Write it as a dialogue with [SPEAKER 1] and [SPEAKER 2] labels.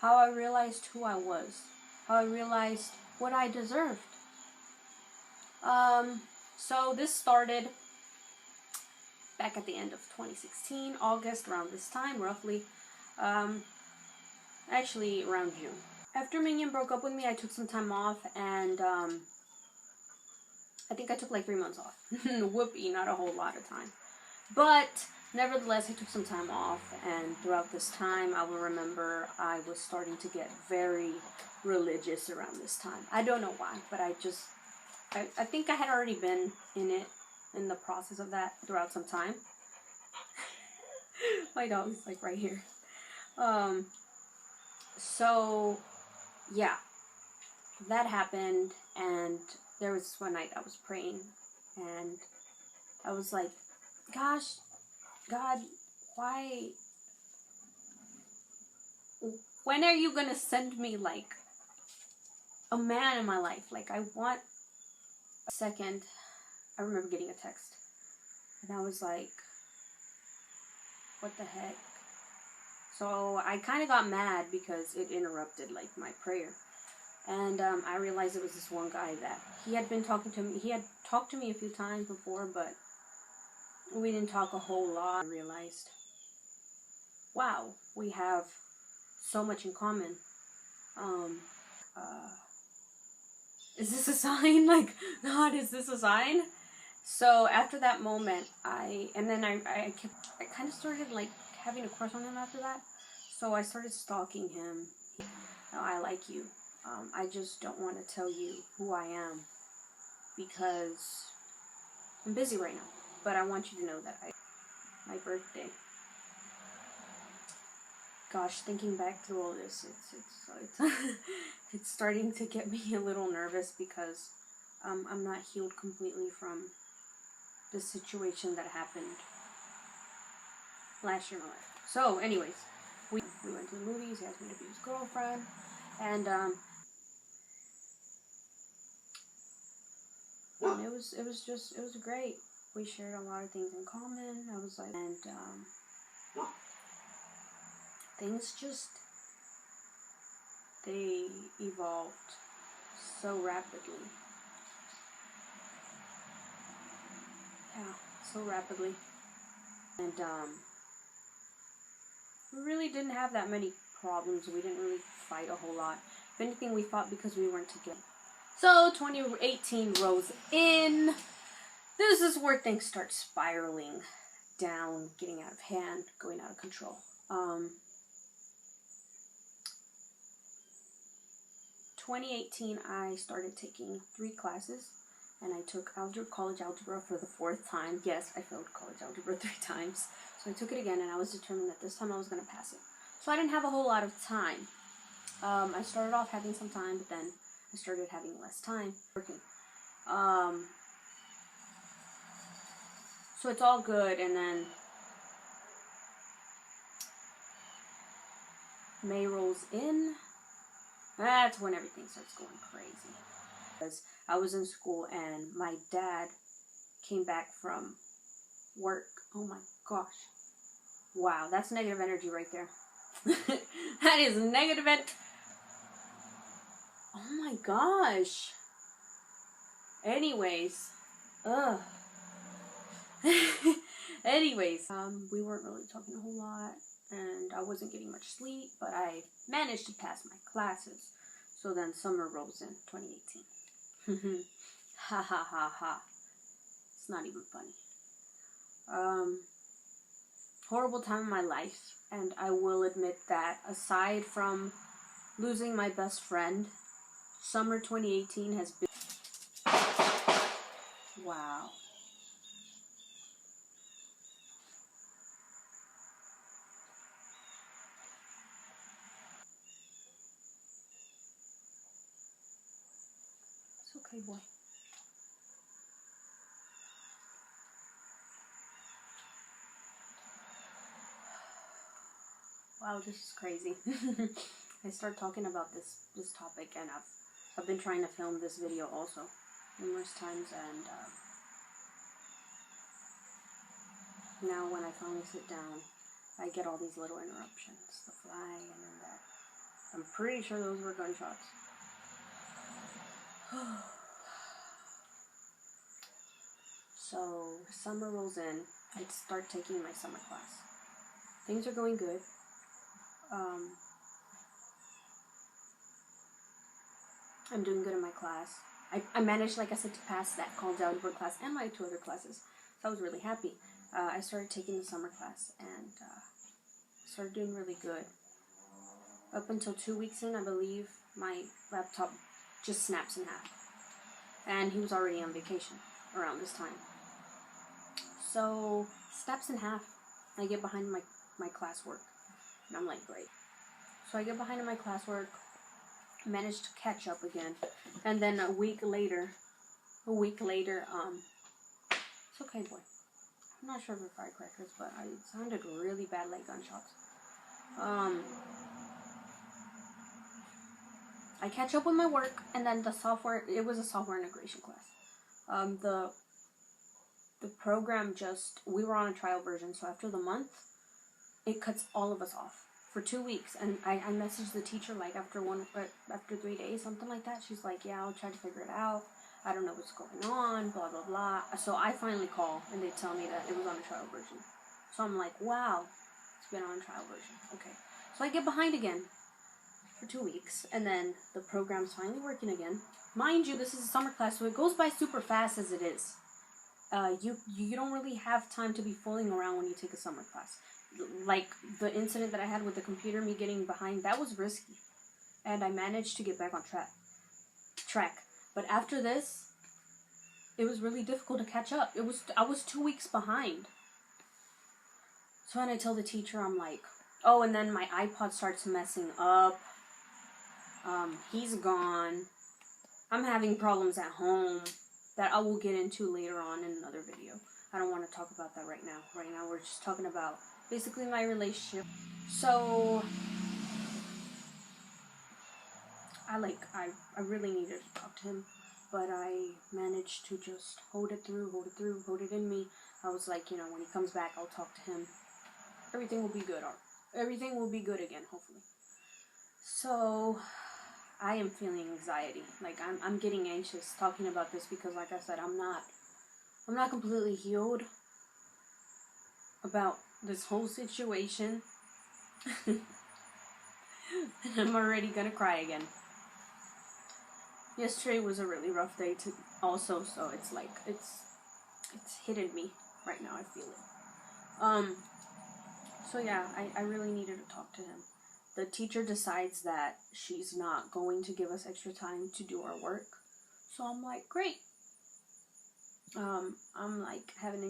[SPEAKER 1] how I realized who I was, how I realized what I deserved. So this started back at the end of 2016, August, around this time, roughly. Actually, around June. After Minion broke up with me, I took some time off, and I think I took like 3 months off. Whoopee, not a whole lot of time. But nevertheless, I took some time off, and throughout this time, I will remember I was starting to get very religious around this time. I don't know why, but I think I had already been in the process of that throughout some time. My dog is like right here. So yeah, that happened, and there was one night I was praying, and I was like, gosh, God, why, when are you gonna send me like a man in my life? Like, I want a second. I remember getting a text, and I was like, what the heck? So I kind of got mad because it interrupted like my prayer. And I realized it was this one guy that he had been talking to me. He had talked to me a few times before, but we didn't talk a whole lot. I realized, wow, we have so much in common. Is this a sign? Like, God, is this a sign? So after that moment, I kind of started like having a crush on him after that. So I started stalking him. No, I like you. I just don't want to tell you who I am because I'm busy right now. But I want you to know that my birthday. Gosh, thinking back through all this, it's it's starting to get me a little nervous because I'm not healed completely from the situation that happened last year in my life. So, anyways, we went to the movies. He asked me to be his girlfriend, and it was great. We shared a lot of things in common. I was like, and things just, they evolved so rapidly. Yeah, so rapidly. And we really didn't have that many problems. We didn't really fight a whole lot. If anything, we fought because we weren't together. So 2018 rolls in. This is where things start spiraling down, getting out of hand, going out of control. 2018, I started taking 3 classes, and I took college algebra for the 4th time. Yes, I failed college algebra 3 times. So I took it again, and I was determined that this time I was going to pass it. So I didn't have a whole lot of time. I started off having some time, but then I started having less time working. So it's all good, and then May rolls in. That's when everything starts going crazy. Because I was in school, and my dad came back from work. Oh my gosh. Wow, that's negative energy right there. That is negative energy. Oh my gosh. Anyways. Ugh. Anyways, we weren't really talking a whole lot, and I wasn't getting much sleep, but I managed to pass my classes. So then summer rolls in, 2018. Ha ha ha ha. It's not even funny. Horrible time in my life, and I will admit that aside from losing my best friend, summer 2018 has been... Wow. It's okay, boy. Wow, this is crazy. I start talking about this topic, and I've been trying to film this video also numerous times, and now when I finally sit down, I get all these little interruptions, the fly, and then that I'm I'm pretty sure those were gunshots. So, summer rolls in. I start taking my summer class. Things are going good. I'm doing good in my class. I managed, like I said, to pass that called algebra class and my 2 other classes. So I was really happy. I started taking the summer class and started doing really good. Up until 2 weeks in, I believe, my laptop just snaps in half. And he was already on vacation around this time. So, snaps in half. I get behind my classwork. And I'm like, great. So I get behind in my classwork, managed to catch up again. And then a week later, it's okay, boy. I'm not sure if they're firecrackers, but it sounded really bad like gunshots. I catch up with my work, and then it was a software integration class. The program we were on a trial version, so after the month, it cuts all of us off for 2 weeks. And I messaged the teacher, like, after 3 days, something like that. She's like, yeah, I'll try to figure it out. I don't know what's going on, blah, blah, blah. So I finally call, and they tell me that it was on a trial version. So I'm like, wow, it's been on a trial version. Okay. So I get behind again for 2 weeks, and then the program's finally working again. Mind you, this is a summer class, so it goes by super fast as it is. You don't really have time to be fooling around when you take a summer class. Like the incident that I had with the computer, me getting behind, that was risky. And I managed to get back on track. But after this, it was really difficult to catch up. I was 2 weeks behind. So when I tell the teacher, I'm like, oh, and then my iPod starts messing up. He's gone. I'm having problems at home that I will get into later on in another video. I don't want to talk about that right now. Right now we're just talking about basically my relationship. So I really needed to talk to him, but I managed to just hold it it in me. I was like, when he comes back, I'll talk to him. Everything will be good. Everything will be good again, hopefully. So I am feeling anxiety. Like I'm getting anxious talking about this because, like I said, I'm not completely healed about this whole situation. And I'm already gonna cry again. Yesterday was a really rough day also, so it's like it's hitting me right now. I feel it. So yeah, I really needed to talk to him. The teacher decides that she's not going to give us extra time to do our work. So I'm like, great. I'm like having